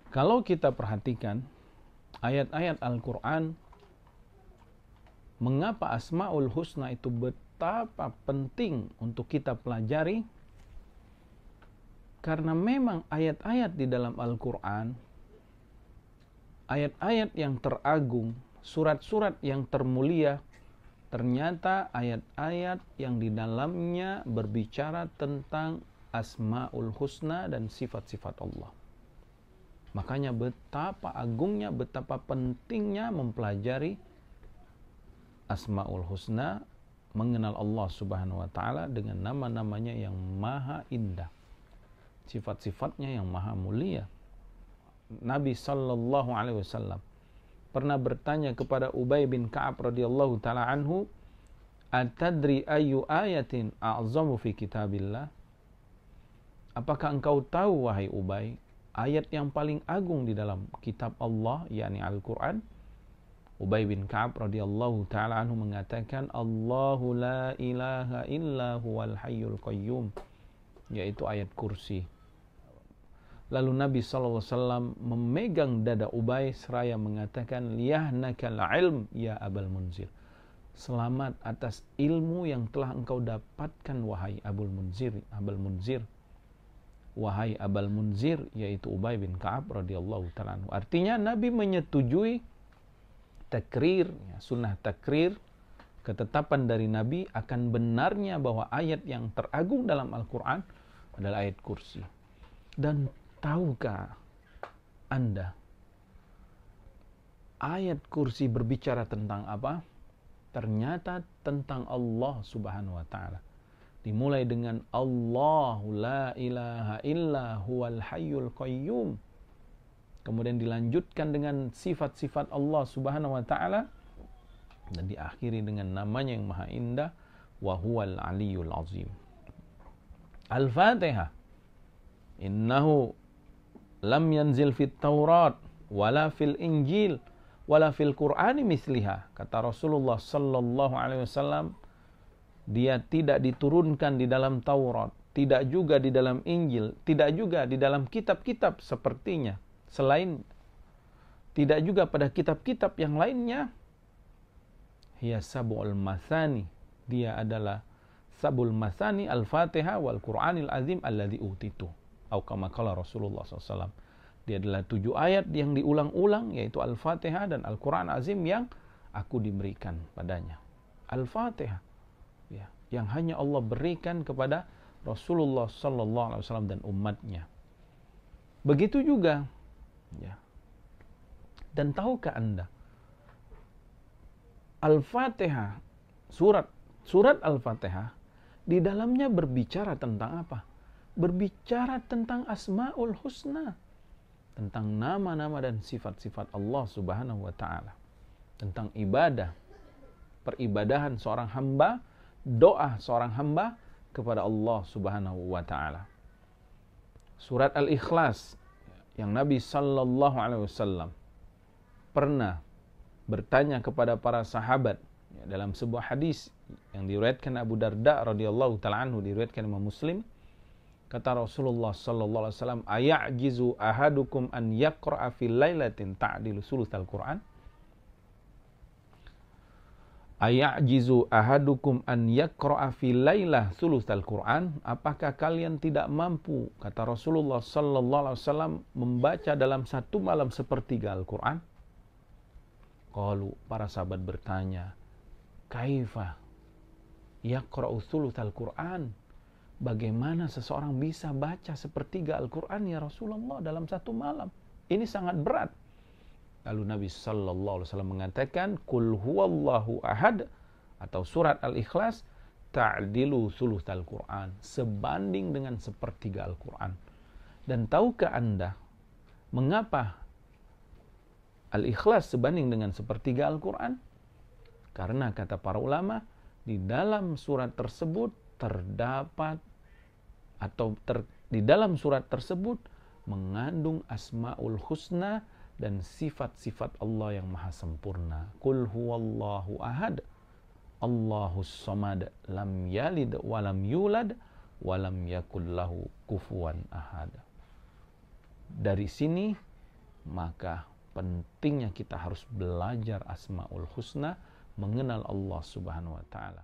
Kalau kita perhatikan ayat-ayat Al-Quran, mengapa Asma'ul Husna itu betapa penting untuk kita pelajari? Karena memang ayat-ayat di dalam Al-Quran, ayat-ayat yang teragung, surat-surat yang termulia, ternyata ayat-ayat yang di dalamnya berbicara tentang Asma'ul Husna dan sifat-sifat Allah. Makanya betapa agungnya, betapa pentingnya mempelajari Asma'ul Husna, mengenal Allah Subhanahu wa taala dengan nama-namanya yang maha indah, sifat-sifatnya yang maha mulia. Nabi sallallahu alaihi wasallam pernah bertanya kepada Ubay bin Ka'ab radhiyallahu taala anhu, "Atadri ayu ayatin a'zamu fi kitabillah?" Apakah engkau tahu wahai Ubay, ayat yang paling agung di dalam kitab Allah, yakni Al-Quran? Ubay bin Ka'ab radhiyallahu taala anhu mengatakan, Allahu la ilaha illa huwal hayyul qayyum, yaitu ayat kursi. Lalu Nabi SAW memegang dada Ubay seraya mengatakan, liyahnakal ilm ya Abul Munzir, selamat atas ilmu yang telah engkau dapatkan wahai Abul Munzir. Wahai Abul Munzir, yaitu Ubay bin Ka'ab radhiyallahu ta'ala anhu. Artinya Nabi menyetujui takrir, sunnah takrir, ketetapan dari Nabi akan benarnya bahwa ayat yang teragung dalam Al-Quran adalah ayat kursi. Dan tahukah Anda, ayat kursi berbicara tentang apa? Ternyata tentang Allah Subhanahu wa ta'ala. Dimulai dengan Allahu la ilaha illa huwal hayyul qayyum. Kemudian dilanjutkan dengan sifat-sifat Allah Subhanahu wa taala dan diakhiri dengan namanya yang maha indah, wa huwal aliyul azim. Al-Fatihah. Innahu lam yanzil fit Taurat wala fil Injil wala fil Qur'ani misliha. Kata Rasulullah sallallahu alaihi wasallam, dia tidak diturunkan di dalam Taurat, tidak juga di dalam Injil, tidak juga di dalam kitab-kitab sepertinya selain, tidak juga pada kitab-kitab yang lainnya. Hiya sab'ul masani, dia adalah sab'ul masani al-Fatihah wal Qur'anil azim alladzi utitu, atau kama qala Rasulullah SAW. Dia adalah 7 ayat yang diulang-ulang, yaitu Al-Fatihah dan Al-Quran azim yang aku diberikan padanya. Al-Fatihah, ya, yang hanya Allah berikan kepada Rasulullah sallallahu alaihi wasallam dan umatnya. Begitu juga, ya. Dan tahukah Anda, Al-Fatihah, surat Al-Fatihah di dalamnya berbicara tentang apa? Berbicara tentang Asma'ul Husna, tentang nama-nama dan sifat-sifat Allah Subhanahu wa taala, tentang ibadah, peribadahan seorang hamba, doa seorang hamba kepada Allah Subhanahu wa taala. Surat Al-Ikhlas yang Nabi sallallahu alaihi wasallam pernah bertanya kepada para sahabat, ya, dalam sebuah hadis yang diriwayatkan Abu Darda radhiyallahu taala anhu, diriwayatkan Imam Muslim, kata Rasulullah sallallahu alaihi wasallam, ayajizu ahadukum an yaqra'a fil lailatin ta'dilu sulutsal Qur'an? Ayajizu ahadukum an yaqra'a fi lailah sulusal Qur'an? Apakah kalian tidak mampu, kata Rasulullah sallallahu alaihi wasallam, membaca dalam satu malam sepertiga Al-Qur'an? Qalu, para sahabat bertanya, kaifa yaqra'u sulusal Qur'an? Bagaimana seseorang bisa baca sepertiga Al-Qur'an ya Rasulullah dalam satu malam? Ini sangat berat. Lalu Nabi sallallahu alaihi wasallam mengatakan, Qul huwallahu ahad, atau surat Al-Ikhlas, ta'dilu sulusal Qur'an, sebanding dengan sepertiga Al-Qur'an. Dan tahukah Anda mengapa Al-Ikhlas sebanding dengan sepertiga Al-Qur'an? Karena kata para ulama, di dalam surat tersebut terdapat di dalam surat tersebut mengandung Asma'ul Husna dan sifat-sifat Allah yang maha sempurna. Qul huwallahu ahad, Allahus samad, lam yalid walam yulad walam yakul lahu kufuwan ahad. Dari sini maka pentingnya kita harus belajar Asmaul Husna, mengenal Allah Subhanahu wa taala.